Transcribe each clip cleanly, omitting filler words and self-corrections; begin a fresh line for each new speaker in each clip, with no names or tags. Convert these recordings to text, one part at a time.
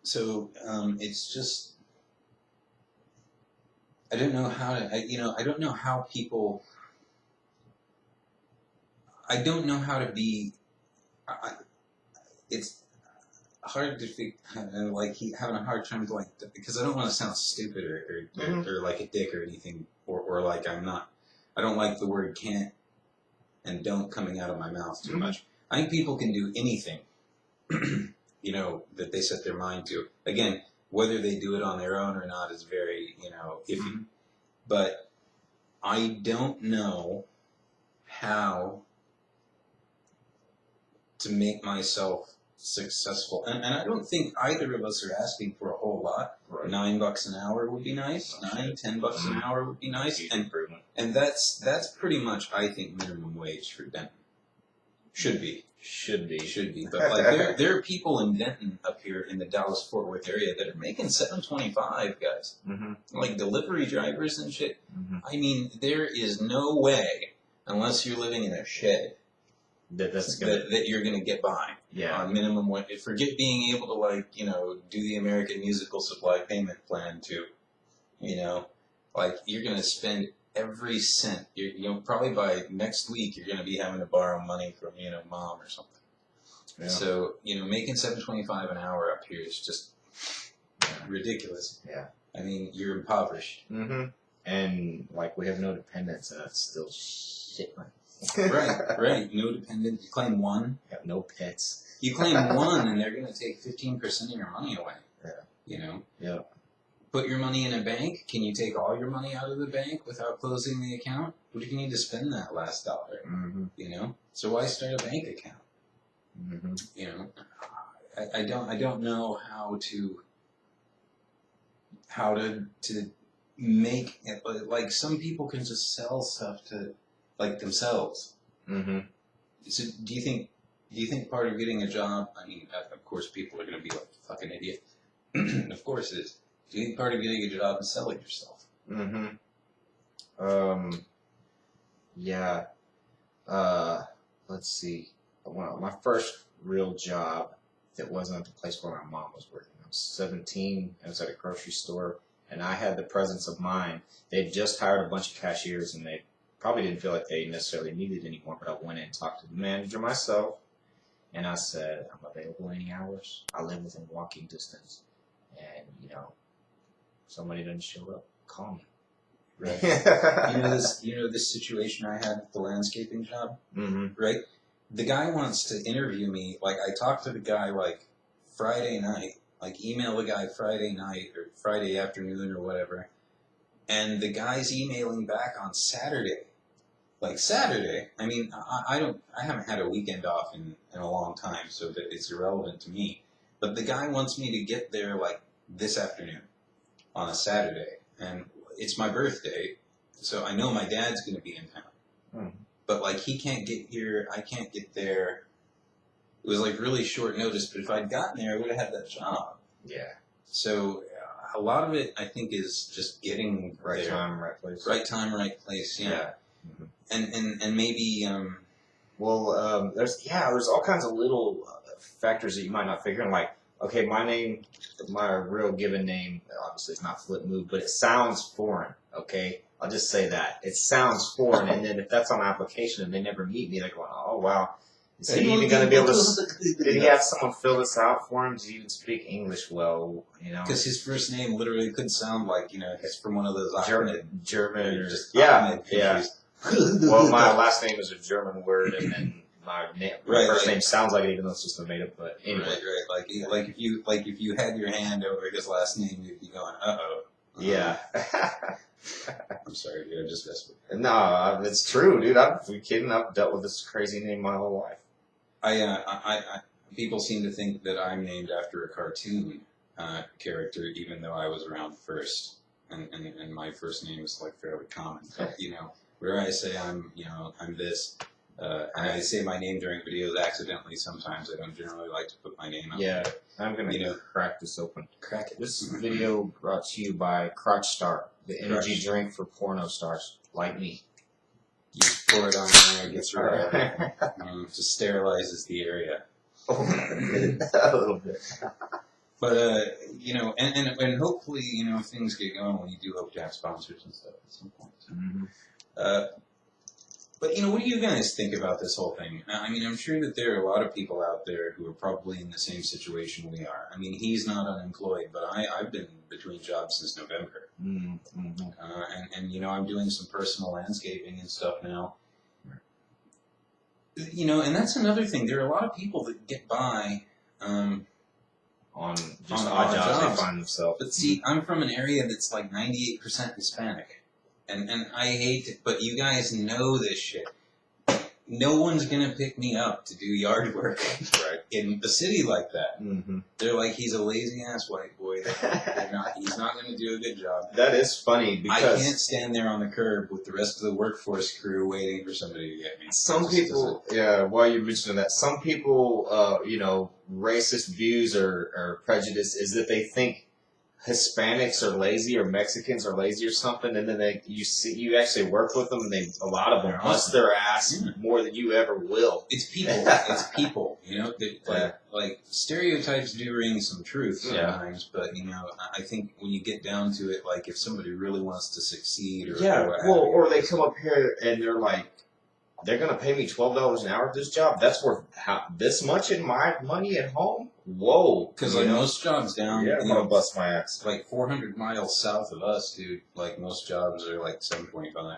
So it's just I don't know how to. I don't know how people. I don't know how to be. It's hard to figure. Like having a hard time like because I don't want to sound stupid or like a dick or anything or like I'm not. I don't like the word can't and don't coming out of my mouth too much. I think people can do anything, that they set their mind to. Again, whether they do it on their own or not is very, iffy. But I don't know how to make myself successful. And I don't think either of us are asking for a whole lot. Right. $9 an hour would be nice. $10 an hour would be nice. And that's pretty much, I think, minimum wage for Denton. Should be. But like there are people in Denton up here in the Dallas-Fort Worth area that are making $7.25, guys. Like delivery drivers and shit. I mean, there is no way, unless you're living in a shed, that you're gonna get by on minimum wage. Forget being able to do the American Musical Supply payment plan too. Like you're gonna spend every cent. Probably by next week you're gonna be having to borrow money from mom or something. Yeah. So making $7.25 an hour up here is just ridiculous. Yeah. I mean, you're impoverished.
And like we have no dependents, and that's still shit money.
Right. No dependent. You claim one.
You have no pets.
You claim one, and they're going to take 15% of your money away.
Yeah.
Put your money in a bank. Can you take all your money out of the bank without closing the account? What do you need to spend that last dollar? So why start a bank account? I don't know how to make it, like some people can just sell stuff to like themselves. So do you think part of getting a job? I mean, of course, people are going to be like fucking idiot. Of course it is. Do you think part of getting a job is selling yourself?
Yeah. Let's see. Well, my first real job that wasn't at the place where my mom was working. I was 17. I was at a grocery store, and I had the presence of mind. They'd just hired a bunch of cashiers, and they probably didn't feel like they necessarily needed any more, but I went in and talked to the manager myself, and I said, I'm available any hours. I live within walking distance. And, somebody doesn't show up, call me.
Right. this situation I had with the landscaping job? Right? The guy wants to interview me. Like, I talked to the guy, like, Friday night. Like, email the guy Friday night or Friday afternoon or whatever. And the guy's emailing back on Saturday. Like, Saturday. I mean, I haven't had a weekend off in a long time, so that it's irrelevant to me. But the guy wants me to get there, like, this afternoon on a Saturday. And it's my birthday, so I know my dad's going to be in town. But, like, he can't get here, I can't get there. It was, like, really short notice, but if I'd gotten there, I would have had that job.
Yeah.
So, a lot of it, I think, is just getting
right time, right place.
Right time, right place, yeah. And maybe...
there's all kinds of little factors that you might not figure in, like, okay, my real given name, obviously it's not Flip Move, but it sounds foreign, okay? I'll just say that. It sounds foreign, and then if that's on application and they never meet me, they're going, oh, wow. Is he even going to be able to... Did he have someone fill this out for him? Does he even speak English well,
Because his first name literally could sound like, he's from one of those
German
or just
yeah. Well, my last name is a German word, and then my first name sounds like it, even though it's just a made up. But anyway,
right. Like if you had your hand over his last name, you'd be going, uh-oh.
Yeah.
I'm sorry, dude. I just messed with you.
No, it's true, dude. I've dealt with this crazy name my whole life.
People seem to think that I'm named after a cartoon character, even though I was around first, and my first name is like fairly common. But, where I say I'm this, and I say my name during videos accidentally sometimes. I don't generally like to put my name out.
Yeah, I'm gonna crack this open.
Crack it.
This video brought to you by Crotch Star, the energy drink for porno stars like me.
You pour it on there, it gets just sterilizes the area.
A little bit.
But you know, and hopefully, you know, if things get going, we do hope to have sponsors and stuff at some point. So. Uh, but you know, what do you guys think about this whole thing? I mean, I'm sure that there are a lot of people out there who are probably in the same situation we are. I mean, he's not unemployed, but I've been between jobs since November, and you know, I'm doing some personal landscaping and stuff now. You know, and that's another thing. There are a lot of people that get by.
On just odd jobs they find themselves.
But see, I'm from an area that's like 98% Hispanic. And I hate it, but you guys know this shit. No one's going to pick me up to do yard work in a city like that. Mm-hmm. They're like, he's a lazy-ass white boy. He's not going to do a good job.
That is funny because...
I can't stand there on the curb with the rest of the workforce crew waiting for somebody to get me.
Some people, yeah, while you're mentioning that, some people, you know, racist views or prejudice is that they think Hispanics are lazy or Mexicans are lazy or something, and then you actually work with them, and a lot of them bust their ass more than you ever will.
It's people. It's people. You know, like stereotypes do ring some truth sometimes, but you know, I think when you get down to it, like if somebody really wants to succeed,
or they come up here and they're like, they're gonna pay me $12 an hour at this job. That's worth this much in my money at home. Whoa!
Because like most jobs down,
I'm gonna bust my ass.
Like 400 miles south of us, dude. Like most jobs are like 7.25.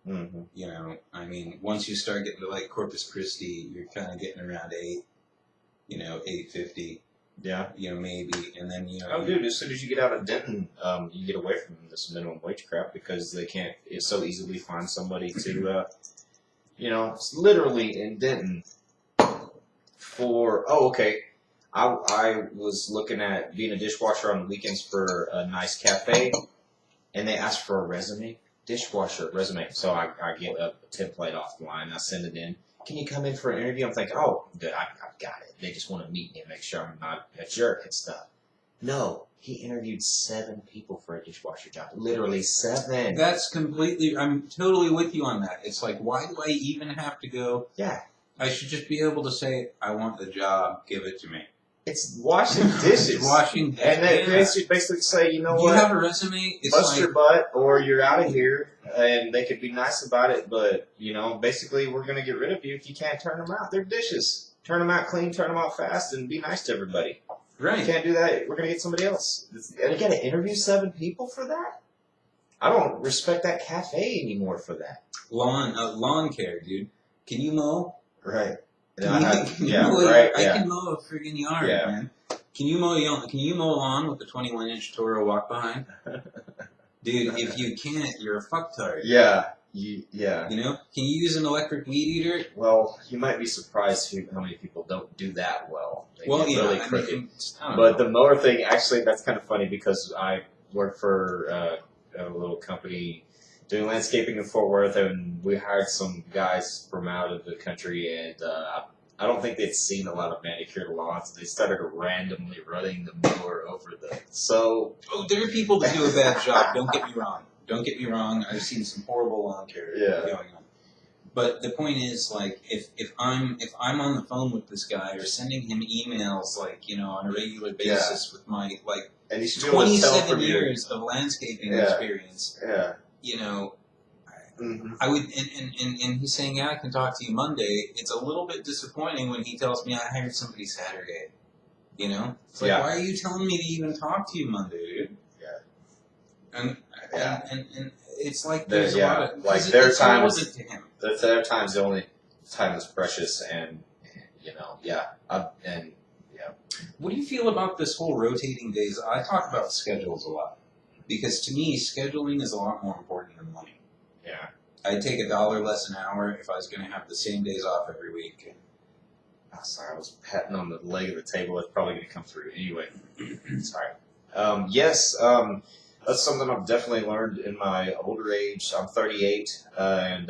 Mm-hmm. You know, I mean, once you start getting to like Corpus Christi, you're kind of getting around 8. You know, 8.50.
Yeah.
You know, maybe, and then you know.
Oh, dude! As soon as you get out of Denton, you get away from this minimum wage crap because they can't so easily find somebody to, you know, it's literally in Denton for. Oh, okay. I was looking at being a dishwasher on the weekends for a nice cafe, and they asked for a resume. Dishwasher resume. So I get a template offline. I send it in. Can you come in for an interview? I'm thinking, oh, good, I've got it. They just want to meet me and make sure I'm not a jerk and stuff. No, he interviewed 7 people for a dishwasher job. Literally 7.
That's completely. I'm totally with you on that. It's like, why do I even have to go?
Yeah.
I should just be able to say, I want the job. Give it to me.
It's washing dishes.
Washing dishes.
And they basically say, you know what?
You have a resume? It's
bust your butt or you're out of here. And they could be nice about it, but, you know, basically we're going to get rid of you if you can't turn them out. They're dishes. Turn them out clean, turn them out fast, and be nice to everybody.
Right.
You can't do that. We're going to get somebody else. And you got to interview 7 people for that? I don't respect that cafe anymore for that.
Lawn care, dude. Can you mow?
Right.
I can mow a friggin' yard, man. Can you mow a lawn with a 21-inch Toro walk behind? Dude, if you can't, you're a fucktard.
Yeah.
You know? Can you use an electric weed eater?
Well, you might be surprised how many people don't do that well.
Really
crooked. But the mower thing, actually, that's kind of funny because I work for a little company doing landscaping in Fort Worth, and we hired some guys from out of the country, and I don't think they'd seen a lot of manicured lawns. They started randomly running the mower over them. So,
there are people that do a bad job. Don't get me wrong. I've seen some horrible lawn care going on. But the point is, like, if I'm on the phone with this guy or sending him emails, like, you know, on a regular basis with my
and
27 years of landscaping experience.
Yeah.
You know, I would, and he's saying, I can talk to you Monday. It's a little bit disappointing when he tells me I hired somebody Saturday. You know? It's like, why are you telling me to even talk to you Monday, dude? Yeah. And it's like there's a lot of,
like there are times, there are times the only time is precious, and you know,
What do you feel about this whole rotating days? I talk about schedules a lot. Because to me, scheduling is a lot more important than money.
Yeah.
I'd take $1 less an hour if I was going to have the same days off every week.
Oh, sorry, I was patting on the leg of the table. It's probably going to come through anyway. Sorry. That's something I've definitely learned in my older age. I'm 38, and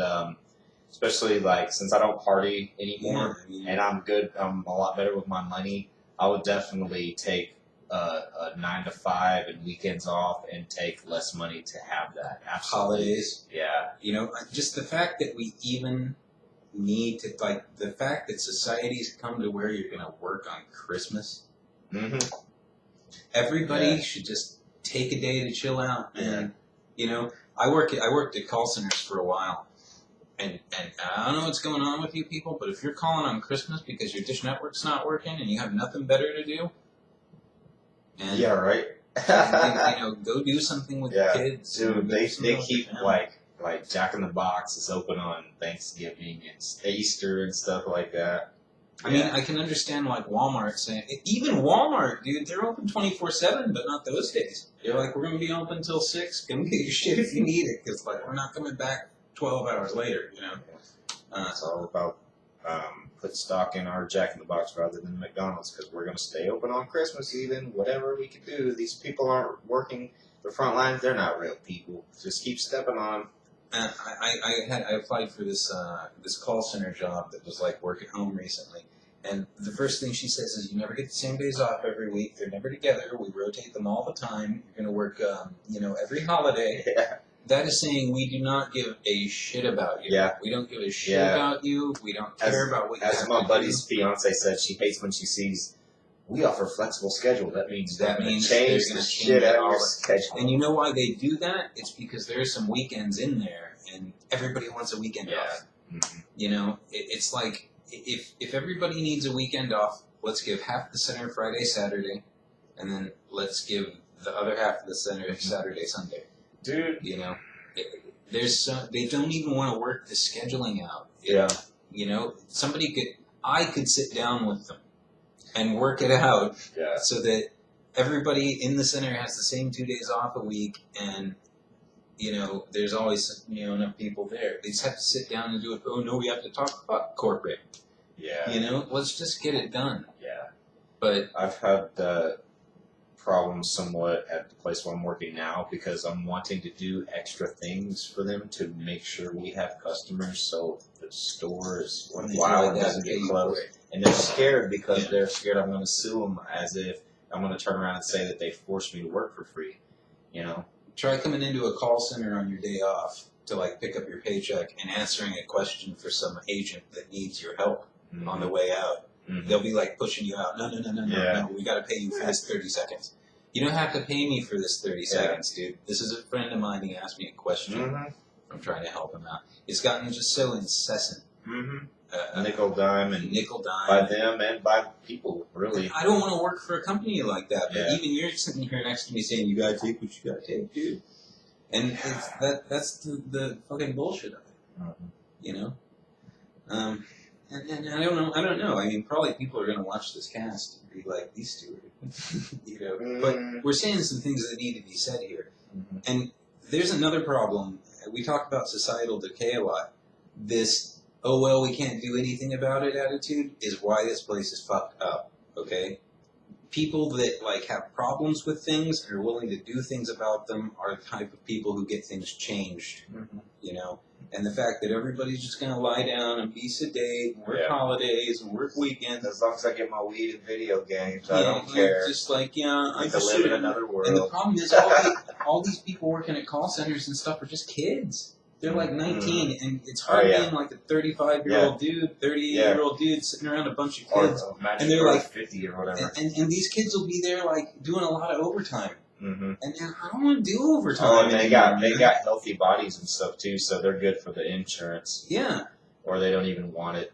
especially like since I don't party anymore, and I'm a lot better with my money. I would definitely take a 9 to 5 and weekends off and take less money to have that. Absolutely.
Holidays.
Yeah.
You know, just the fact that we even need to, like, the fact that society's come to where you're going to work on Christmas.
Mm-hmm.
Everybody should just take a day to chill out. And, you know, I worked at call centers for a while. And I don't know what's going on with you people, but if you're calling on Christmas because your dish network's not working and you have nothing better to do, and,
yeah, right.
and, you know, go do something with the kids.
Dude, they keep like Jack in the Box is open on Thanksgiving and Easter and stuff like that.
I mean, I can understand like Walmart saying, even Walmart, dude, they're open 24/7, but not those days. They're like, we're going to be open till 6. Come get your shit if you need it, because like we're not coming back 12 hours later, you know.
It's all about put stock in our Jack in the Box rather than McDonald's, because we're going to stay open on Christmas even, whatever we can do. These people aren't working the front lines. They're not real people. Just keep stepping on them.
I applied for this call center job that was like work at home recently, and the first thing she says is, you never get the same days off every week. They're never together. We rotate them all the time. You're going to work, you know, every holiday.
Yeah.
That is saying we do not give a shit about you.
Yeah.
We don't give a shit about you. We don't care about what you have to do.
As my buddy's fiance said, she hates when she sees we offer flexible schedule. That means change the shit out of your schedule.
And you know why they do that? It's because there's some weekends in there, and everybody wants a weekend off.
Mm-hmm.
You know, it's like if everybody needs a weekend off, let's give half the center Friday, Saturday, and then let's give the other half of the center Saturday, Sunday.
Dude,
you know, they don't even want to work the scheduling out. You know, I could sit down with them and work it out so that everybody in the center has the same 2 days off a week, and you know, there's always, you know, enough people there. They just have to sit down and do it. Oh no, we have to talk about corporate.
Yeah.
You know, let's just get it done.
Yeah.
But
I've had problems somewhat at the place where I'm working now, because I'm wanting to do extra things for them to make sure we have customers, so the store is wild doesn't get closed. And they're scared because they're scared I'm going to sue them, as if I'm going to turn around and say that they forced me to work for free. You know.
Try coming into a call center on your day off to like pick up your paycheck and answering a question for some agent that needs your help on the way out. Mm-hmm. They'll be like pushing you out. No, we got to pay you for this 30 seconds. You don't have to pay me for this 30 seconds, dude. This is a friend of mine. He asked me a question. I'm trying to help him out. It's gotten just so incessant.
Nickel dime by them and by people, really.
I don't want to work for a company like that, but even you're sitting here next to me saying you gotta take what you gotta take, dude. And that's the fucking bullshit of it. You know? And I don't know. I mean, probably people are gonna watch this cast and be like, these two are, you know. But we're saying some things that need to be said here. And there's another problem. We talk about societal decay a lot. This oh well, we can't do anything about it attitude is why this place is fucked up, okay? People that like have problems with things and are willing to do things about them are the type of people who get things changed, you know? And the fact that everybody's just going to lie down and be sedate and work holidays and work weekends.
As long as I get my weed and video games, I don't care.
Just like, I
just live in another world.
And the problem is all these people working at call centers and stuff are just kids. They're like 19, and it's hard being like a 35-year-old dude, 38-year-old dude sitting around a bunch of kids, and they're like
50 or whatever.
And these kids will be there like doing a lot of overtime, and I don't want to do overtime.
Oh, and they got healthy bodies and stuff too, so they're good for the insurance.
Yeah,
or they don't even want it.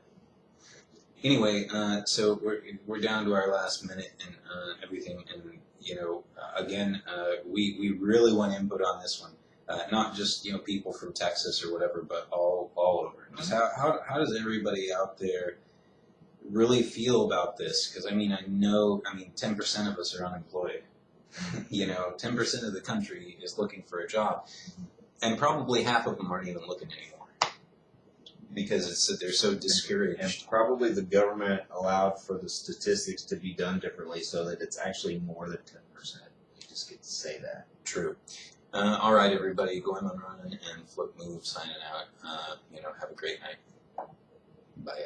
Anyway, so we're down to our last minute and everything, and you know, again, we really want input on this one. Not just, you know, people from Texas or whatever, but all over. Just how does everybody out there really feel about this? Because, I mean, 10% of us are unemployed. You know, 10% of the country is looking for a job. And probably half of them aren't even looking anymore. Because they're so discouraged.
And probably the government allowed for the statistics to be done differently so that it's actually more than 10%. You just get to say that.
True. All right, everybody, goemonronin and Flip Move signing out. You know, have a great night. Bye.